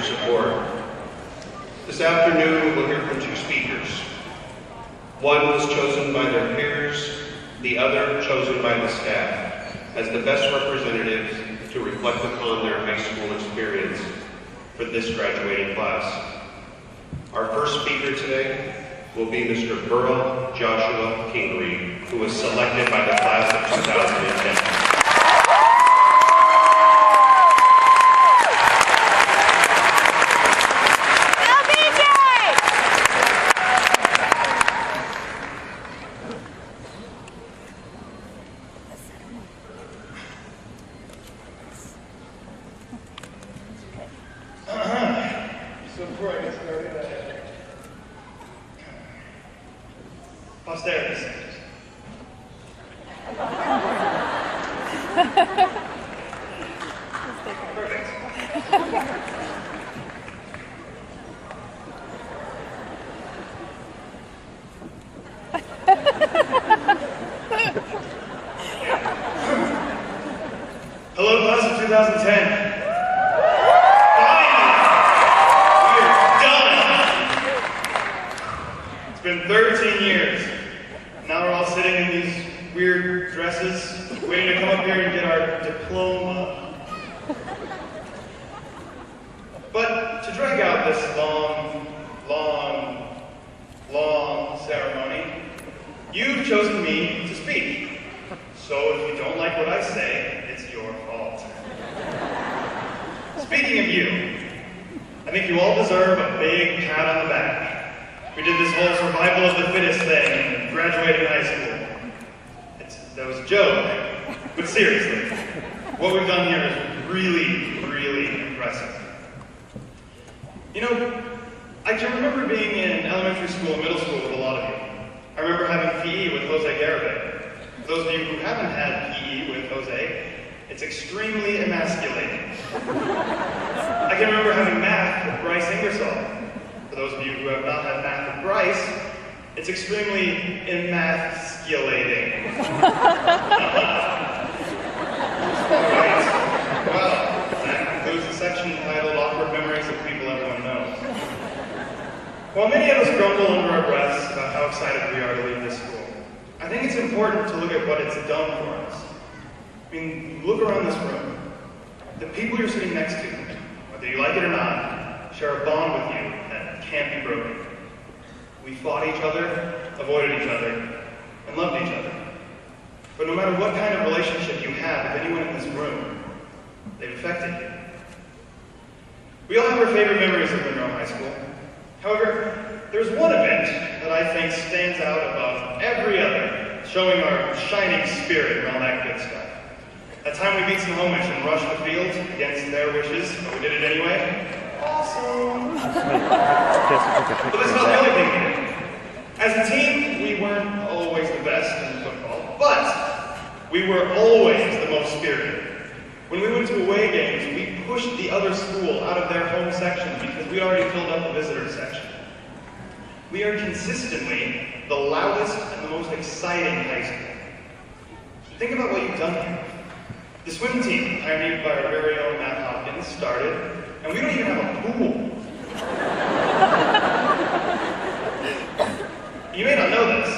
support. This afternoon, we'll hear from two speakers. One was chosen by their peers, the other chosen by the staff as the best representatives to reflect upon their high school experience for this graduating class. Our first speaker today will be Mr. Burrell Joshua Kingery, who was selected by the class of 2010. So before I get started, posterity singers. Perfect. Hello, class of 2010. It's been 13 years. Now we're all sitting in these weird dresses, waiting to come up here and get our diploma. But to drag out this long ceremony, you've chosen me to speak. So if you don't like what I say, it's your fault. Speaking of you, I think you all deserve a big pat on the back. We did this whole survival of the fittest thing and graduated high school. That was a joke, but seriously, what we've done here is really impressive. You know, I can remember being in elementary school and middle school with a lot of you. I remember having PE with Jose Garibay. For those of you who haven't had PE with Jose, it's extremely emasculating. I can remember having math with Bryce Ingersoll. For those of you who have not had math with Bryce, it's extremely emasculating. Alright, well, that concludes the section entitled Awkward Memories of People Everyone Knows. While many of us grumble under our breaths about how excited we are to leave this school, I think it's important to look at what it's done for us. I mean, look around this room. The people you're sitting next to, whether you like it or not, share a bond with you that can't be broken. We fought each other, avoided each other, and loved each other. But no matter what kind of relationship you have with anyone in this room, they've affected you. We all have our favorite memories of Monroe High School. However, there's one event that I think stands out above every other, showing our shining spirit and all that good stuff. That time we beat Snohomish and rushed the field against their wishes, but we did it anyway. Awesome! But that's not the only thing we did. As a team, we weren't always the best in football, but we were always the most spirited. When we went to away games, we pushed the other school out of their home section because we'd already filled up the visitor section. We are consistently the loudest and the most exciting high school. Think about what you've done here. The swim team, pioneered by our very own Matt Hopkins, started, and we don't even have a pool. You may not know this,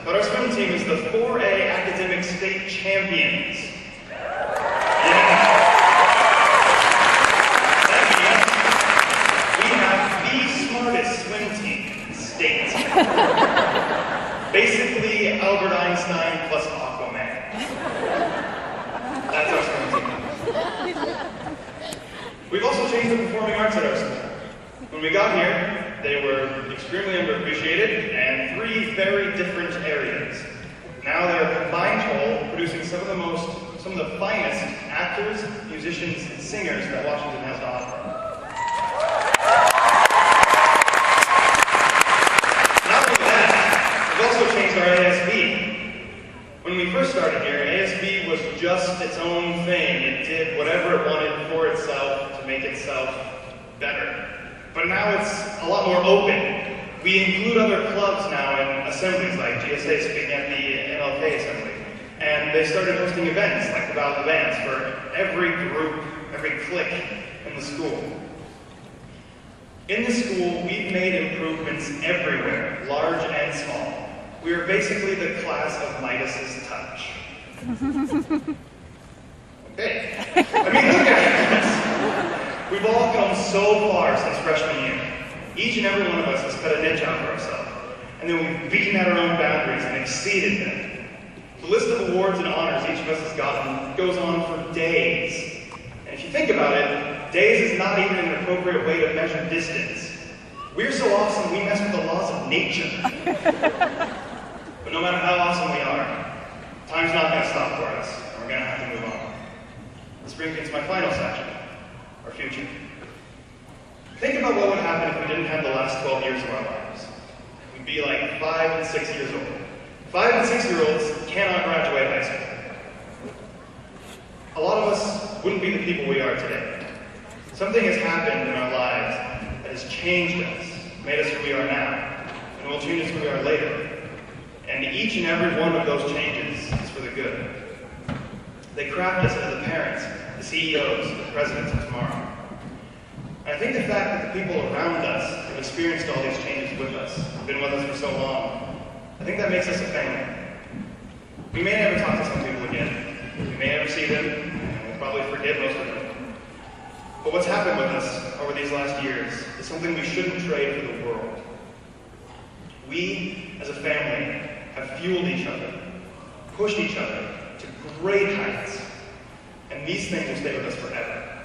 but our swim team is the 4A academic state champions. Yeah. That means we have the smartest swim team in the state. Basically, Albert Einstein plus Aquaman. That's our swim team. We've also changed the performing arts at our school. When we got here, they were extremely underappreciated and three very different areas. Now they're a combined whole, producing some of the finest actors, musicians, and singers that Washington has to offer. Not only that, we've also changed our ASB. When we first started here, ASB was just its own thing. It did whatever it wanted for itself to make itself better. But now it's a lot more open. We include other clubs now in assemblies, like GSA speaking at the NLK assembly. And they started hosting events, like the Battle of the Bands, for every group, every clique in the school. In this school, we've made improvements everywhere, large and small. We are basically the class of Midas's touch. Okay. I mean, look at this. We've all come so far since freshman year. Each and every one of us has cut a niche out for ourselves. And then we've beaten at our own boundaries and exceeded them. The list of awards and honors each of us has gotten goes on for days. And if you think about it, days is not even an appropriate way to measure distance. We're so awesome, we mess with the laws of nature. But no matter how awesome we are, time's not going to stop for us, and we're going to have to move on. This brings me to my final section, our future. Think about what would happen if we didn't have the last 12 years of our lives. We'd be like 5 and 6 years old. 5 and 6-year-olds cannot graduate high school. A lot of us wouldn't be the people we are today. Something has happened in our lives that has changed us, made us who we are now, and will change us who we are later. And each and every one of those changes is for the good. They craft us as the parents, the CEOs, the presidents of tomorrow. And I think the fact that the people around us have experienced all these changes with us, have been with us for so long, I think that makes us a family. We may never talk to some people again. We may never see them, and we'll probably forget most of them. But what's happened with us over these last years is something we shouldn't trade for the world. We, as a family, have fueled each other, pushed each other to great heights, and these things will stay with us forever.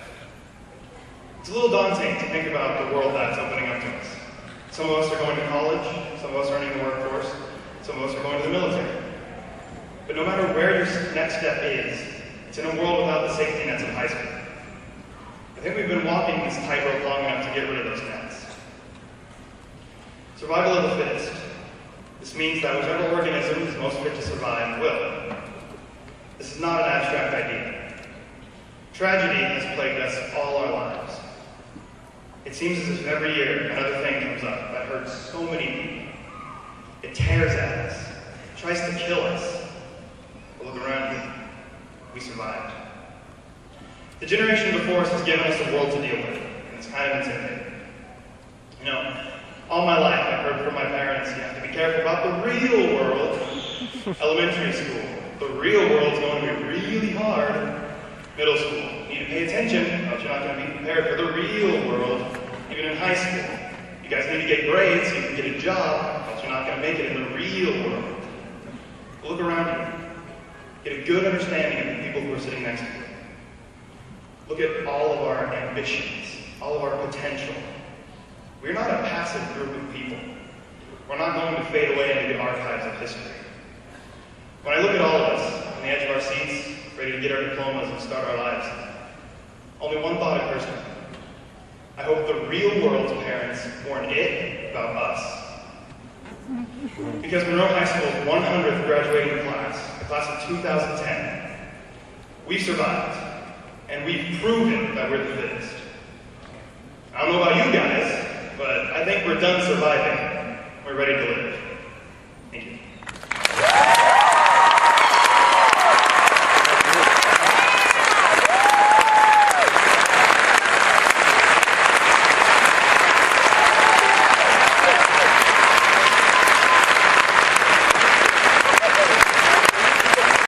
It's a little daunting to think about the world that's opening up to us. Some of us are going to college, some of us are entering the workforce, some of us are going to the military. But no matter where your next step is, it's in a world without the safety nets of high school. I think we've been walking this tightrope long enough to get rid of those nets. Survival of the fittest. This means that whichever organism is most fit to survive will. This is not an abstract idea. Tragedy has plagued us all our lives. It seems as if every year another thing comes up that hurts so many people. It tears at us, tries to kill us. But look around you. We survived. The generation before us has given us a world to deal with, and it's kind of intimidating. You know, all my life I've heard from my parents, you have to be careful about the real world. Elementary school, the real world's going to be really hard. Middle school, you need to pay attention, else you're not going to be prepared for the real world. Even in high school, you guys need to get grades so you can get a job, else you're not going to make it in the real world. But look around you. Get a good understanding of the people who are sitting next to you. Look at all of our ambitions, all of our potential. We're not a passive group of people. We're not going to fade away into the archives of history. When I look at all of us on the edge of our seats, ready to get our diplomas and start our lives, only one thought occurs to me. I hope the real world's parents warned it about us. Because Monroe High School's 100th graduating class, the class of 2010, we survived, and we've proven that we're the fittest. I don't know about you guys, but I think we're done surviving. We're ready to live.